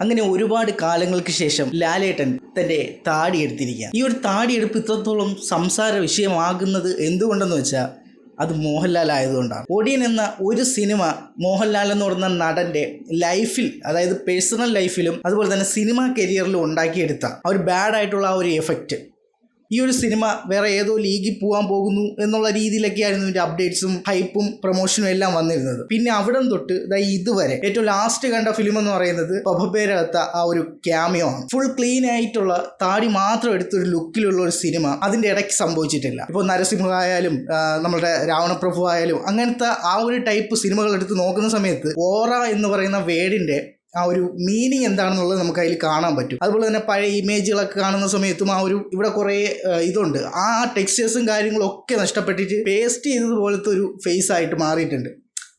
അങ്ങനെ ഒരുപാട് കാലങ്ങൾക്ക് ശേഷം ലാലേട്ടൻ തൻ്റെ താടി എടുത്തിരിക്കുക. ഈ ഒരു താടിയെടുപ്പ് ഇത്രത്തോളം സംസാര വിഷയമാകുന്നത് എന്തുകൊണ്ടെന്ന് വെച്ചാൽ അത് മോഹൻലാൽ ആയതുകൊണ്ടാണ്. ഒടിയൻ എന്ന ഒരു സിനിമ മോഹൻലാൽ എന്ന് പറയുന്ന നടൻ്റെ ലൈഫിൽ, അതായത് പേഴ്സണൽ ലൈഫിലും അതുപോലെ തന്നെ സിനിമ കരിയറിലും ഉണ്ടാക്കിയെടുത്ത ആ ഒരു ബാഡായിട്ടുള്ള ആ ഒരു എഫക്റ്റ് ഈ ഒരു സിനിമ വേറെ ഏതോ ലീഗിൽ പോകാൻ പോകുന്നു എന്നുള്ള രീതിയിലൊക്കെയായിരുന്നു ഇതിൻ്റെ അപ്ഡേറ്റ്സും ഹൈപ്പും പ്രൊമോഷനും എല്ലാം വന്നിരുന്നത്. പിന്നെ അവിടെ തൊട്ട് ഇതുവരെ ഏറ്റവും ലാസ്റ്റ് കണ്ട ഫിലിം എന്ന് പറയുന്നത് പപ്പേരകത്ത ആ ഒരു ക്യാമിയോ ആണ്. ഫുൾ ക്ലീൻ ആയിട്ടുള്ള താടി മാത്രം എടുത്തൊരു ലുക്കിലുള്ള ഒരു സിനിമ അതിൻ്റെ ഇടയ്ക്ക് സംഭവിച്ചിട്ടില്ല. ഇപ്പോൾ നരസിംഹ ആയാലും നമ്മുടെ രാവണപ്രഭു ആയാലും അങ്ങനത്തെ ആ ഒരു ടൈപ്പ് സിനിമകൾ എടുത്ത് നോക്കുന്ന സമയത്ത് ഓറ എന്ന് പറയുന്ന വേർഡിൻ്റെ ആ ഒരു മീനിങ് എന്താണെന്നുള്ളത് നമുക്ക് അതിൽ കാണാൻ പറ്റും. അതുപോലെ തന്നെ പഴയ ഇമേജുകളൊക്കെ കാണുന്ന സമയത്തും ആ ഒരു ഇവിടെ കുറേ ഇതുണ്ട്, ആ ടെക്സ്റ്റേഴ്സും കാര്യങ്ങളും ഒക്കെ നഷ്ടപ്പെട്ടിട്ട് പേസ്റ്റ് ചെയ്തതുപോലത്തെ ഒരു ഫേസ് ആയിട്ട് മാറിയിട്ടുണ്ട്.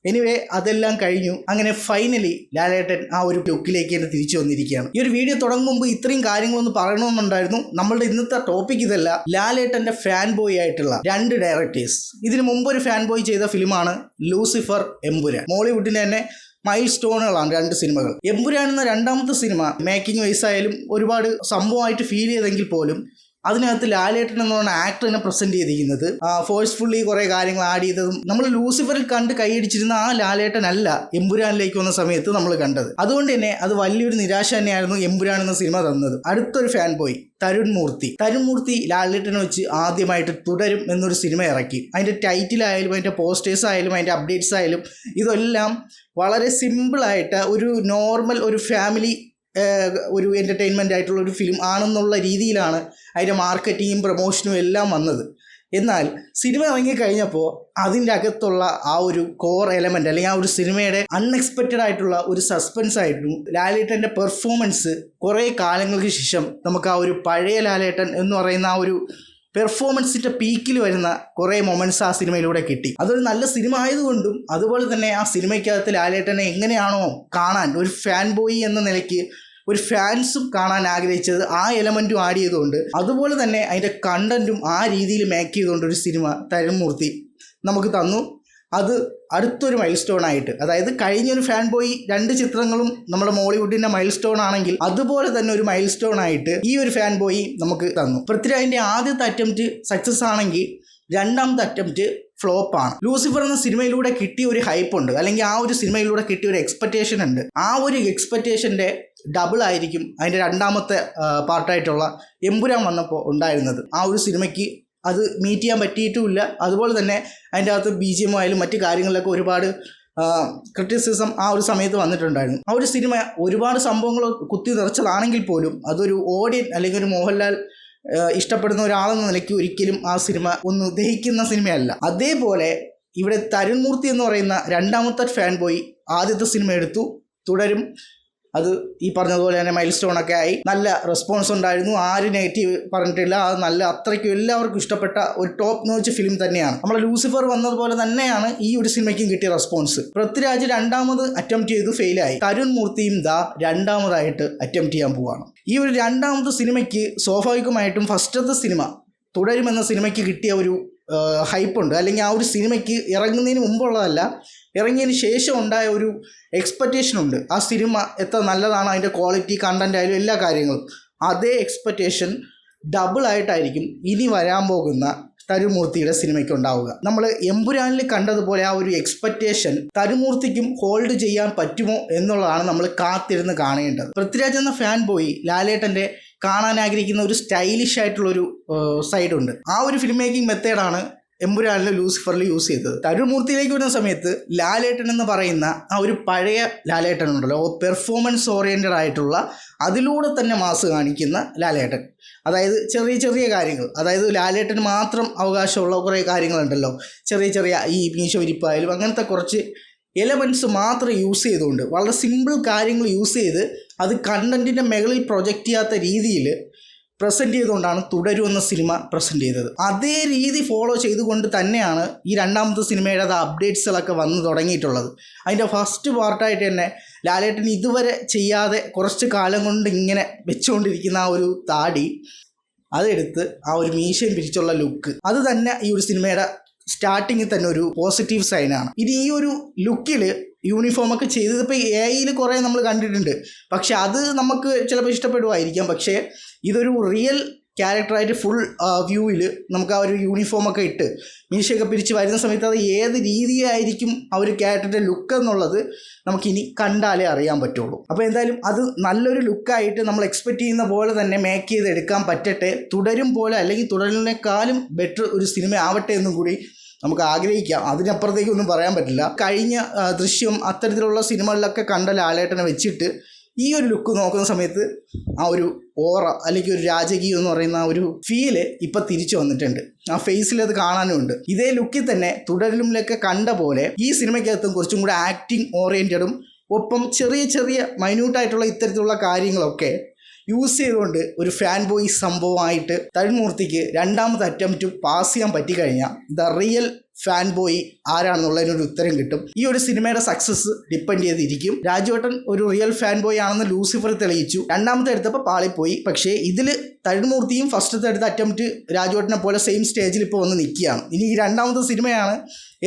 എനിവേ അതെല്ലാം കഴിഞ്ഞു. അങ്ങനെ ഫൈനലി ലാലേട്ടൻ ആ ഒരു ലുക്കിലേക്ക് തന്നെ തിരിച്ചു വന്നിരിക്കുകയാണ്. ഈ ഒരു വീഡിയോ തുടങ്ങും മുമ്പ് ഇത്രയും കാര്യങ്ങളൊന്ന് പറയണമെന്നുണ്ടായിരുന്നു. നമ്മളുടെ ഇന്നത്തെ ടോപ്പിക് ഇതല്ല. ലാലേട്ടൻ്റെ ഫാൻ ബോയ് ആയിട്ടുള്ള 2 ഡയറക്ടേഴ്സ്. ഇതിനു മുമ്പ് ഒരു ഫാൻ ബോയ് ചെയ്ത ഫിലിമാണ് ലൂസിഫർ, എമ്പുരാൻ. മോളിവുഡിൻ്റെ തന്നെ മൈൽ സ്റ്റോണുകളാണ് 2 സിനിമകൾ. എമ്പുരാൻ എന്ന 2ാമത്തെ സിനിമ മേക്കിംഗ് വൈസായാലും ഒരുപാട് സംഭവമായിട്ട് ഫീൽ ചെയ്തെങ്കിൽ പോലും അതിനകത്ത് ലാലേട്ടൻ എന്ന് പറഞ്ഞ ആക്ടറിനെ പ്രസന്റ് ചെയ്തിരിക്കുന്നത് ഫോഴ്സ്ഫുള്ളി കുറേ കാര്യങ്ങൾ ആഡ് ചെയ്തതും നമ്മൾ ലൂസിഫറിൽ കണ്ട് കൈയടിച്ചിരുന്ന ആ ലാലേട്ടൻ അല്ല എമ്പുരാനിലേക്ക് വന്ന സമയത്ത് നമ്മൾ കണ്ടത്. അതുകൊണ്ട് തന്നെ അത് വലിയൊരു നിരാശ തന്നെയായിരുന്നു എമ്പുരാൻ എന്ന സിനിമ തന്നത്. അടുത്തൊരു ഫാൻ ബോയ് തരുൺ മൂർത്തി ലാലേട്ടനെ വെച്ച് ആദ്യമായിട്ട് തുടരും എന്നൊരു സിനിമ ഇറക്കി. അതിൻ്റെ ടൈറ്റിലായാലും അതിൻ്റെ പോസ്റ്റേഴ്സ് ആയാലും അതിൻ്റെ അപ്ഡേറ്റ്സ് ആയാലും ഇതെല്ലാം വളരെ സിമ്പിളായിട്ട് ഒരു നോർമൽ ഒരു ഫാമിലി ഒരു എൻ്റർടൈൻമെൻ്റ് ആയിട്ടുള്ള ഒരു ഫിലിം ആണെന്നുള്ള രീതിയിലാണ് അതിൻ്റെ മാർക്കറ്റിങ്ങും പ്രൊമോഷനും എല്ലാം വന്നത്. എന്നാൽ സിനിമ ഇറങ്ങിക്കഴിഞ്ഞപ്പോൾ അതിൻ്റെ അകത്തുള്ള ആ ഒരു കോർ എലമെൻ്റ് അല്ലെങ്കിൽ ആ ഒരു സിനിമയുടെ അൺഎക്സ്പെക്റ്റഡ് ആയിട്ടുള്ള ഒരു സസ്പെൻസ് ആയിരുന്നു ലാലേട്ടൻ്റെ പെർഫോമൻസ്. കുറേ കാലങ്ങൾക്ക് ശേഷം നമുക്ക് ആ ഒരു പഴയ ലാലേട്ടൻ എന്ന് പറയുന്ന ആ ഒരു പെർഫോമൻസിൻ്റെ പീക്കിൽ വരുന്ന കുറേ മൊമെൻറ്റ്സ് ആ സിനിമയിലൂടെ കിട്ടി. അതൊരു നല്ല സിനിമ ആയതുകൊണ്ടും അതുപോലെ തന്നെ ആ സിനിമയ്ക്കകത്ത് ലാലേട്ടനെ എങ്ങനെയാണോ കാണാൻ ഒരു ഫാൻ ബോയ് എന്ന നിലയ്ക്ക് ഒരു ഫാൻസും കാണാൻ ആഗ്രഹിച്ചത് ആ എലമെൻറ്റും ആഡ് ചെയ്തുകൊണ്ട് അതുപോലെ തന്നെ അതിൻ്റെ കണ്ടൻറ്റും ആ രീതിയിൽ മേക്ക് ചെയ്തുകൊണ്ട് ഒരു സിനിമ തരുൺ മൂർത്തി നമുക്ക് തന്നു. അത് അടുത്തൊരു മൈൽ സ്റ്റോൺ ആയിട്ട്, അതായത് കഴിഞ്ഞൊരു ഫാൻ ബോയ് 2 ചിത്രങ്ങളും നമ്മുടെ മോളിവുഡിൻ്റെ മൈൽ സ്റ്റോൺ ആണെങ്കിൽ അതുപോലെ തന്നെ ഒരു മൈൽ സ്റ്റോൺ ആയിട്ട് ഈ ഒരു ഫാൻ ബോയ് നമുക്ക് തന്നു. പൃഥ്വിരാജിൻ്റെ ആദ്യത്തെ അറ്റംപ്റ്റ് സക്സസ് ആണെങ്കിൽ 2ാമത്തെ അറ്റംപ്റ്റ് ഫ്ലോപ്പാണ്. ലൂസിഫർ എന്ന സിനിമയിലൂടെ കിട്ടിയ ഒരു ഹൈപ്പ് ഉണ്ട്, അല്ലെങ്കിൽ ആ ഒരു സിനിമയിലൂടെ കിട്ടിയ ഒരു എക്സ്പെക്റ്റേഷൻ ഉണ്ട്. ആ ഒരു എക്സ്പെക്റ്റേഷൻ്റെ ഡബിൾ ആയിരിക്കും അതിൻ്റെ 2ാമത്തെ പാർട്ടായിട്ടുള്ള എമ്പുരാൻ വന്നപ്പോൾ ഉണ്ടായിരുന്നത്. ആ ഒരു സിനിമയ്ക്ക് അത് മീറ്റ് ചെയ്യാൻ പറ്റിയിട്ടുമില്ല. അതുപോലെ തന്നെ അതിൻ്റെ അകത്ത് BGM ആയാലും മറ്റു കാര്യങ്ങളിലൊക്കെ ഒരുപാട് ക്രിറ്റിസിസം ആ ഒരു സമയത്ത് വന്നിട്ടുണ്ടായിരുന്നു. ആ ഒരു സിനിമ ഒരുപാട് സംഭവങ്ങൾ കുത്തി നിറച്ചതാണെങ്കിൽ പോലും അതൊരു ഓഡിയൻ അല്ലെങ്കിൽ ഒരു മോഹൻലാൽ ഇഷ്ടപ്പെടുന്ന ഒരാളെന്ന നിലയ്ക്ക് ഒരിക്കലും ആ സിനിമ ഒന്ന് ദഹിക്കുന്ന സിനിമയല്ല. അതേപോലെ ഇവിടെ തരുൺ മൂർത്തി എന്ന് പറയുന്ന 2ാമത്തെ ഫാൻ ബോയ് ആദ്യത്തെ സിനിമ എടുത്തു, തുടരും. അത് ഈ പറഞ്ഞതുപോലെ തന്നെ മൈൽ സ്റ്റോണൊക്കെ ആയി, നല്ല റെസ്പോൺസ് ഉണ്ടായിരുന്നു. ആരും നെഗറ്റീവ് പറഞ്ഞിട്ടില്ല. അത് നല്ല അത്രയ്ക്കും എല്ലാവർക്കും ഇഷ്ടപ്പെട്ട ഒരു ടോപ്പ് നോച്ച് ഫിലിം തന്നെയാണ്. നമ്മളെ ലൂസിഫർ വന്നതുപോലെ തന്നെയാണ് ഈ ഒരു സിനിമയ്ക്കും കിട്ടിയ റെസ്പോൺസ്. പൃഥ്വിരാജ് 2ാമത് അറ്റംപ്റ്റ് ചെയ്തു, ഫെയിലായി. തരുൺ മൂർത്തിയും 2ാമതായിട്ട് അറ്റംപ്റ്റ് ചെയ്യാൻ പോവുകയാണ്. ഈ ഒരു 2ാമത്തെ സിനിമയ്ക്ക് സ്വാഭാവികമായിട്ടും ഫസ്റ്റത്തെ സിനിമ തുടരുമെന്ന സിനിമയ്ക്ക് കിട്ടിയ ഒരു ഹൈപ്പുണ്ട്, അല്ലെങ്കിൽ ആ ഒരു സിനിമയ്ക്ക് ഇറങ്ങുന്നതിന് മുമ്പുള്ളതല്ല, ഇറങ്ങിയതിന് ശേഷം ഉണ്ടായ ഒരു എക്സ്പെക്റ്റേഷൻ ഉണ്ട്. ആ സിനിമ എത്ര നല്ലതാണ്, അതിൻ്റെ ക്വാളിറ്റി, കണ്ടൻ്റ് ആയാലും എല്ലാ കാര്യങ്ങളും. അതേ എക്സ്പെക്റ്റേഷൻ ഡബിളായിട്ടായിരിക്കും ഇനി വരാൻ പോകുന്ന തരുൺ മൂർത്തിയുടെ സിനിമയ്ക്ക് ഉണ്ടാവുക. നമ്മൾ എമ്പുരാനിൽ കണ്ടതുപോലെ ആ ഒരു എക്സ്പെക്റ്റേഷൻ തരുൺ മൂർത്തിക്കും ഹോൾഡ് ചെയ്യാൻ പറ്റുമോ എന്നുള്ളതാണ് നമ്മൾ കാത്തിരുന്ന് കാണേണ്ടത്. പൃഥ്വിരാജ് എന്ന ഫാൻ ബോയ് ലാലേട്ടൻ്റെ കാണാൻ ആഗ്രഹിക്കുന്ന ഒരു സ്റ്റൈലിഷ് ആയിട്ടുള്ളൊരു സൈഡുണ്ട്. ആ ഒരു ഫിലിം മേക്കിംഗ് മെത്തേഡാണ് എമ്പുരാനിൽ ലൂസിഫറിൽ യൂസ് ചെയ്തത്. തരുൺ മൂർത്തിയിലേക്ക് വരുന്ന സമയത്ത് ലാലേട്ടൻ എന്ന് പറയുന്ന ആ ഒരു പഴയ ലാലേട്ടൻ ഉണ്ടല്ലോ, പെർഫോമൻസ് ഓറിയൻറ്റഡ് ആയിട്ടുള്ള അതിലൂടെ തന്നെ മാസ് കാണിക്കുന്ന ലാലേട്ടൻ. അതായത് ചെറിയ ചെറിയ കാര്യങ്ങൾ, അതായത് ലാലേട്ടന് മാത്രം അവകാശമുള്ള കുറേ കാര്യങ്ങളുണ്ടല്ലോ, ചെറിയ ഈ മീശ വിരിപ്പായാലും അങ്ങനത്തെ കുറച്ച് എലമെൻറ്റ്സ് മാത്രം യൂസ് ചെയ്തുകൊണ്ട് വളരെ സിമ്പിൾ കാര്യങ്ങൾ യൂസ് ചെയ്ത് അത് കണ്ടൻറ്റിൻ്റെ മുകളിൽ പ്രൊജക്റ്റ് ചെയ്യാത്ത രീതിയിൽ പ്രസൻറ്റ് ചെയ്തുകൊണ്ടാണ് തുടരും എന്ന സിനിമ പ്രസൻറ്റ് ചെയ്തത്. അതേ രീതി ഫോളോ ചെയ്തുകൊണ്ട് തന്നെയാണ് ഈ 2ാമത്തെ സിനിമയുടെ അത് അപ്ഡേറ്റ്സുകളൊക്കെ വന്നു തുടങ്ങിയിട്ടുള്ളത്. അതിൻ്റെ ഫസ്റ്റ് പാർട്ടായിട്ട് തന്നെ ലാലേട്ടൻ ഇതുവരെ ചെയ്യാതെ കുറച്ച് കാലം കൊണ്ട് ഇങ്ങനെ വെച്ചുകൊണ്ടിരിക്കുന്ന ആ ഒരു താടി അതെടുത്ത് ആ ഒരു മീശയും പിരിച്ചുള്ള ലുക്ക്, അത് തന്നെ ഈ ഒരു സിനിമയുടെ സ്റ്റാർട്ടിങ്ങിൽ തന്നെ ഒരു പോസിറ്റീവ് സൈനാണ്. ഇനി ഈ ഒരു ലുക്കിൽ യൂണിഫോമൊക്കെ ചെയ്തത് ഇപ്പോൾ എഐയിൽ കുറേ നമ്മൾ കണ്ടിട്ടുണ്ട്, പക്ഷെ അത് നമുക്ക് ചിലപ്പോൾ ഇഷ്ടപ്പെടുമായിരിക്കാം. പക്ഷേ ഇതൊരു റിയൽ ക്യാരക്ടറായിട്ട് ഫുൾ വ്യൂവിൽ നമുക്ക് ആ ഒരു യൂണിഫോമൊക്കെ ഇട്ട് മീശയൊക്കെ പിരിച്ച് വരുന്ന സമയത്ത് അത് ഏത് രീതിയിലായിരിക്കും ആ ഒരു ക്യാരക്ടറിൻ്റെ ലുക്ക് എന്നുള്ളത് നമുക്കിനി കണ്ടാലേ അറിയാൻ പറ്റുള്ളൂ. അപ്പോൾ എന്തായാലും അത് നല്ലൊരു ലുക്കായിട്ട് നമ്മൾ എക്സ്പെക്റ്റ് ചെയ്യുന്ന പോലെ തന്നെ മേക്ക് ചെയ്തെടുക്കാൻ പറ്റട്ടെ. തുടരും പോലെ അല്ലെങ്കിൽ തുടരുന്നതിനേക്കാളും ബെറ്റർ ഒരു സിനിമ ആവട്ടെ എന്നും കൂടി നമുക്ക് ആഗ്രഹിക്കാം. അതിനപ്പുറത്തേക്കൊന്നും പറയാൻ പറ്റില്ല. കഴിഞ്ഞ ദൃശ്യം അത്തരത്തിലുള്ള സിനിമകളിലൊക്കെ കണ്ട ലാലേട്ടനെ വെച്ചിട്ട് ഈ ഒരു ലുക്ക് നോക്കുന്ന സമയത്ത് ആ ഒരു ഓറ അല്ലെങ്കിൽ ഒരു രാജകീയം എന്ന് പറയുന്ന ആ ഒരു ഫീല് ഇപ്പം തിരിച്ചു വന്നിട്ടുണ്ട്. ആ ഫേസിൽ അത് കാണാനുമുണ്ട്. ഇതേ ലുക്കിൽ തന്നെ തുടരലിലൊക്കെ കണ്ട പോലെ ഈ സിനിമയ്ക്കകത്തും കുറച്ചും കൂടെ ആക്ടിങ് ഓറിയൻറ്റഡും ഒപ്പം ചെറിയ ചെറിയ മൈന്യൂട്ടായിട്ടുള്ള ഇത്തരത്തിലുള്ള കാര്യങ്ങളൊക്കെ യൂസ് ചെയ്തുകൊണ്ട് ഒരു ഫാൻ ബോയ് സംഭവമായിട്ട് തരുൺമൂർത്തിക്ക് രണ്ടാമത്തെ അറ്റംപ്റ്റ് പാസ് ചെയ്യാൻ പറ്റിക്കഴിഞ്ഞാൽ ദ റിയൽ ഫാൻ ബോയ് ആരാണെന്നുള്ളതിനൊരു ഉത്തരം കിട്ടും. ഈ ഒരു സിനിമയുടെ സക്സസ് ഡിപ്പെൻഡ് ചെയ്തിരിക്കും. രാജുവേട്ടൻ ഒരു റിയൽ ഫാൻ ബോയ് ആണെന്ന് ലൂസിഫർ തെളിയിച്ചു. രണ്ടാമത്തെ എടുത്തപ്പോൾ പാളിപ്പോയി. പക്ഷേ ഇതിൽ തരുൺമൂർത്തിയും ഫസ്റ്റത്തെ എടുത്ത അറ്റംപ്റ്റ് രാജുവേട്ടനെ പോലെ സെയിം സ്റ്റേജിൽ ഇപ്പോൾ വന്ന് നിൽക്കുകയാണ്. ഇനി ഈ രണ്ടാമത്തെ സിനിമയാണ്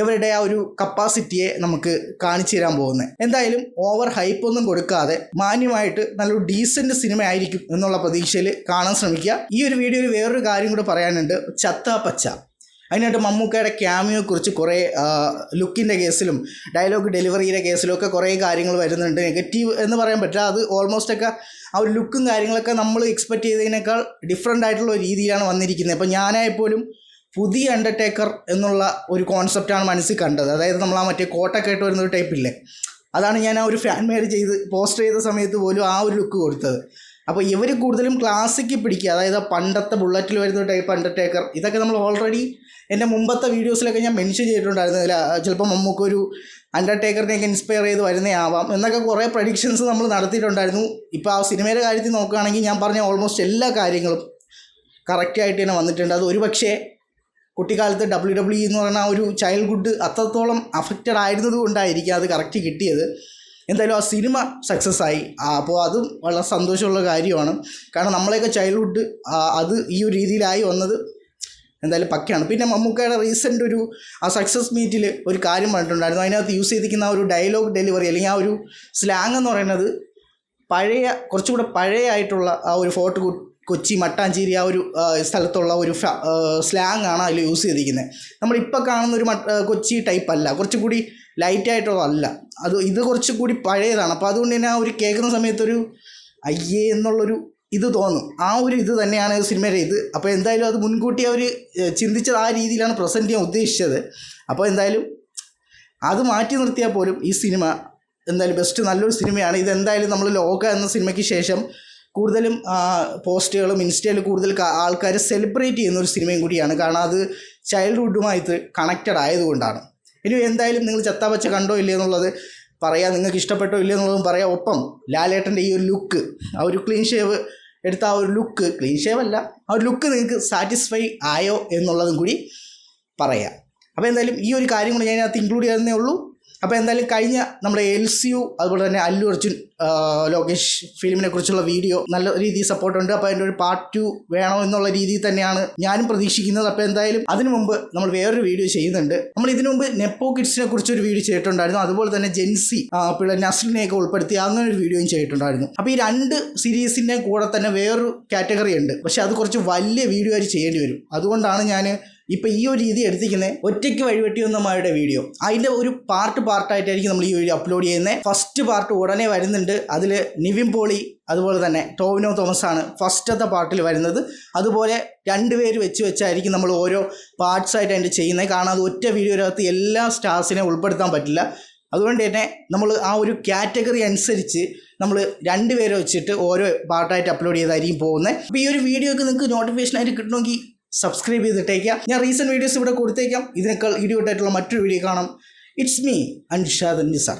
ഇവരുടെ ആ ഒരു കപ്പാസിറ്റിയെ നമുക്ക് കാണിച്ചു തരാൻ പോകുന്നത്. എന്തായാലും ഓവർ ഹൈപ്പൊന്നും കൊടുക്കാതെ മാന്യമായിട്ട് നല്ലൊരു ഡീസൻറ്റ് സിനിമ ആയിരിക്കും എന്നുള്ള പ്രതീക്ഷയിൽ കാണാൻ ശ്രമിക്കുക. ഈ ഒരു വീഡിയോയിൽ വേറൊരു കാര്യം കൂടെ പറയാനുണ്ട്. ചത്ത പച്ച, അതിനായിട്ട് മമ്മൂക്കയുടെ ക്യാമിയോയെക്കുറിച്ച് കുറേ ലുക്കിൻ്റെ കേസിലും ഡയലോഗ് ഡെലിവറിയുടെ കേസിലും ഒക്കെ കുറേ കാര്യങ്ങൾ വരുന്നുണ്ട്. നെഗറ്റീവ് എന്ന് പറയാൻ പറ്റില്ല. അത് ഓൾമോസ്റ്റ് ഒക്കെ ആ ഒരു ലുക്കും കാര്യങ്ങളൊക്കെ നമ്മൾ എക്സ്പെക്റ്റ് ചെയ്തതിനേക്കാൾ ഡിഫറെൻ്റ് ആയിട്ടുള്ള രീതിയിലാണ് വന്നിരിക്കുന്നത്. അപ്പോൾ ഞാനായപ്പോലും പുതിയ അണ്ടർടേക്കർ എന്നുള്ള ഒരു കോൺസെപ്റ്റാണ് മനസ്സിൽ കണ്ടത്. അതായത് നമ്മൾ ആ മറ്റേ കോട്ടൊക്കെ ആയിട്ട് വരുന്നൊരു ടൈപ്പില്ലേ, അതാണ് ഞാൻ ആ ഒരു ഫാൻ മെയ്ഡ് ചെയ്ത് പോസ്റ്റർ ചെയ്ത സമയത്ത് പോലും ആ ഒരു ലുക്ക് കൊടുത്തത്. അപ്പോൾ ഇവർ കൂടുതലും ക്ലാസിക്ക് പിടിക്കുക, അതായത് പണ്ടത്തെ ബുള്ളറ്റിൽ വരുന്ന ടൈപ്പ് അണ്ടർടേക്കർ. ഇതൊക്കെ നമ്മൾ ഓൾറെഡി എൻ്റെ മുമ്പത്തെ വീഡിയോസിലൊക്കെ ഞാൻ മെൻഷൻ ചെയ്തിട്ടുണ്ടായിരുന്നു. ചിലപ്പോൾ നമുക്കൊരു അണ്ടർടേക്കറിനെയൊക്കെ ഇൻസ്പയർ ചെയ്ത് വരുന്നതാവാം എന്നൊക്കെ കുറേ പ്രഡിക്ഷൻസ് നമ്മൾ നടത്തിയിട്ടുണ്ടായിരുന്നു. ഇപ്പോൾ ആ സിനിമയുടെ കാര്യത്തിൽ നോക്കുകയാണെങ്കിൽ ഞാൻ പറഞ്ഞ ഓൾമോസ്റ്റ് എല്ലാ കാര്യങ്ങളും കറക്റ്റായിട്ട് തന്നെ വന്നിട്ടുണ്ട്. അത് ഒരു പക്ഷേ കുട്ടിക്കാലത്ത് WWE എന്ന് പറയുന്ന ആ ഒരു ചൈൽഡ്ഹുഡ് അത്രത്തോളം അഫക്റ്റഡ് ആയിരുന്നത് കൊണ്ടായിരിക്കും അത് കറക്റ്റ് കിട്ടിയത്. എന്തായാലും ആ സിനിമ സക്സസ് ആയി. അപ്പോൾ അതും വളരെ സന്തോഷമുള്ള കാര്യമാണ്. കാരണം നമ്മളെയൊക്കെ ചൈൽഡ്ഹുഡ് അത് ഈ ഒരു രീതിയിലായി വന്നത് എന്തായാലും പക്കയാണ്. പിന്നെ മമ്മൂക്കയുടെ റീസെൻ്റ് ഒരു ആ സക്സസ് മീറ്റിൽ ഒരു കാര്യം പറഞ്ഞിട്ടുണ്ടായിരുന്നു. അതിനകത്ത് യൂസ് ചെയ്തിരിക്കുന്ന ആ ഒരു ഡയലോഗ് ഡെലിവറി അല്ലെങ്കിൽ ആ ഒരു സ്ലാങ് എന്ന് പറയുന്നത് പഴയ കുറച്ചുകൂടെ പഴയ ആയിട്ടുള്ള ആ ഒരു ഫോർട്ട് കൊച്ചി മട്ടാഞ്ചേരി ആ ഒരു സ്ഥലത്തുള്ള ഒരു സ്ലാങ് ആണ് അതിൽ യൂസ് ചെയ്തിരിക്കുന്നത്. നമ്മളിപ്പോൾ കാണുന്ന ഒരു കൊച്ചി ടൈപ്പ് അല്ല, കുറച്ചുകൂടി ലൈറ്റായിട്ടുള്ളതല്ല. ഇത് കുറച്ചുകൂടി പഴയതാണ്. അപ്പോൾ അതുകൊണ്ട് തന്നെ ആ ഒരു കേൾക്കുന്ന സമയത്തൊരു അയ്യേ എന്നുള്ളൊരു ഇത് തോന്നും. ആ ഒരു ഇത് തന്നെയാണ് സിനിമയുടെ ഇത്. അപ്പോൾ എന്തായാലും അത് മുൻകൂട്ടി അവർ ചിന്തിച്ചത് ആ രീതിയിലാണ് പ്രസൻറ്റ് ചെയ്യാൻ ഉദ്ദേശിച്ചത്. അപ്പോൾ എന്തായാലും അത് മാറ്റി നിർത്തിയാൽ പോലും ഈ സിനിമ എന്തായാലും ബെസ്റ്റ് നല്ലൊരു സിനിമയാണ്. ഇതെന്തായാലും നമ്മൾ ലോക എന്ന സിനിമയ്ക്ക് ശേഷം കൂടുതലും പോസ്റ്റുകളും ഇൻസ്റ്റയിൽ കൂടുതൽ ആൾക്കാർ സെലിബ്രേറ്റ് ചെയ്യുന്ന ഒരു സിനിമയും കൂടിയാണ്. കാരണം അത് ചൈൽഡ്ഹുഡുമായിട്ട് കണക്റ്റഡ് ആയതുകൊണ്ടാണ്. ഇനി എന്തായാലും നിങ്ങൾ ചത്താപച്ച കണ്ടോ ഇല്ലേ എന്നുള്ളത് പറയാം, നിങ്ങൾക്ക് ഇഷ്ടപ്പെട്ടോ ഇല്ലേ എന്നുള്ളതും പറയാം. ഒപ്പം ലാലേട്ടൻ്റെ ഈ ഒരു ലുക്ക്, ആ ഒരു ക്ലീൻ ഷേവ് എടുത്ത ആ ഒരു ലുക്ക്, ക്ലീൻ ഷേവ് അല്ല, ആ ഒരു ലുക്ക് നിങ്ങൾക്ക് സാറ്റിസ്ഫൈ ആയോ എന്നുള്ളതും കൂടി പറയാം. അപ്പോൾ എന്തായാലും ഈ ഒരു കാര്യം കൂടി ഞാനകത്ത് ഇൻക്ലൂഡ് ചെയ്യുന്നേ ഉള്ളൂ. അപ്പോൾ എന്തായാലും കഴിഞ്ഞ നമ്മുടെ LCU അതുപോലെ തന്നെ അല്ലു അർജുൻ ലോകേഷ് ഫിലിമിനെ കുറിച്ചുള്ള വീഡിയോ നല്ല രീതിയിൽ സപ്പോർട്ടുണ്ട്. അപ്പോൾ അതിൻ്റെ ഒരു പാർട്ട് 2 വേണം എന്നുള്ള രീതിയിൽ തന്നെയാണ് ഞാനും പ്രതീക്ഷിക്കുന്നത്. അപ്പോൾ എന്തായാലും അതിനു മുമ്പ് നമ്മൾ വേറൊരു വീഡിയോ ചെയ്യുന്നുണ്ട്. നമ്മൾ ഇതിനു മുമ്പ് നെപ്പോ കിഡ്സിനെ കുറിച്ചൊരു വീഡിയോ ചെയ്തിട്ടുണ്ടായിരുന്നു. അതുപോലെ തന്നെ ജെൻസി പിള്ളേർ നസ്ലിനെയൊക്കെ ഉൾപ്പെടുത്തി അങ്ങനെ ഒരു വീഡിയോയും ചെയ്തിട്ടുണ്ടായിരുന്നു. അപ്പോൾ ഈ 2 സീരീസിൻ്റെ കൂടെ തന്നെ വേറൊരു കാറ്റഗറി ഉണ്ട്. പക്ഷേ അത് കുറച്ച് വലിയ വീഡിയോ ആയിട്ട് ചെയ്യേണ്ടി വരും. അതുകൊണ്ടാണ് ഞാൻ ഇപ്പോൾ ഈ ഒരു രീതി എടുത്തിരിക്കുന്നത്. ഒറ്റയ്ക്ക് വഴിവെട്ടിയൊന്നമാരുടെ വീഡിയോ അതിൻ്റെ ഒരു പാർട്ടായിട്ടായിരിക്കും നമ്മൾ ഈ വീഡിയോ അപ്ലോഡ് ചെയ്യുന്നത്. ഫസ്റ്റ് പാർട്ട് ഉടനെ വരുന്നുണ്ട്. അതിൽ നിവിൻ പോളി അതുപോലെ തന്നെ ടോവിനോ തോമസ് ആണ് ഫസ്റ്റത്തെ പാർട്ടിൽ വരുന്നത്. അതുപോലെ 2 പേര് വെച്ചായിരിക്കും നമ്മൾ ഓരോ പാർട്സായിട്ട് അതിൻ്റെ ചെയ്യുന്നത്. കാരണം അത് ഒറ്റ വീഡിയോയിനകത്ത് എല്ലാ സ്റ്റാർസിനെ ഉൾപ്പെടുത്താൻ പറ്റില്ല. അതുകൊണ്ട് തന്നെ നമ്മൾ ആ ഒരു കാറ്റഗറി അനുസരിച്ച് നമ്മൾ 2 പേരെ വെച്ചിട്ട് ഓരോ പാർട്ടായിട്ട് അപ്ലോഡ് ചെയ്തായിരിക്കും പോകുന്നത്. അപ്പോൾ ഈ ഒരു വീഡിയോക്ക് നിങ്ങൾക്ക് നോട്ടിഫിക്കേഷനായിട്ട് കിട്ടണമെങ്കിൽ സബ്സ്ക്രൈബ് ചെയ്തിട്ടേക്കാം. ഞാൻ റീസെൻറ്റ് വീഡിയോസ് ഇവിടെ കൊടുത്തേക്കാം. ഇതിനേക്കാൾ ഇടിയോട്ടായിട്ടുള്ള മറ്റൊരു വീഡിയോ കാണാം. It's me Anshad Nisar.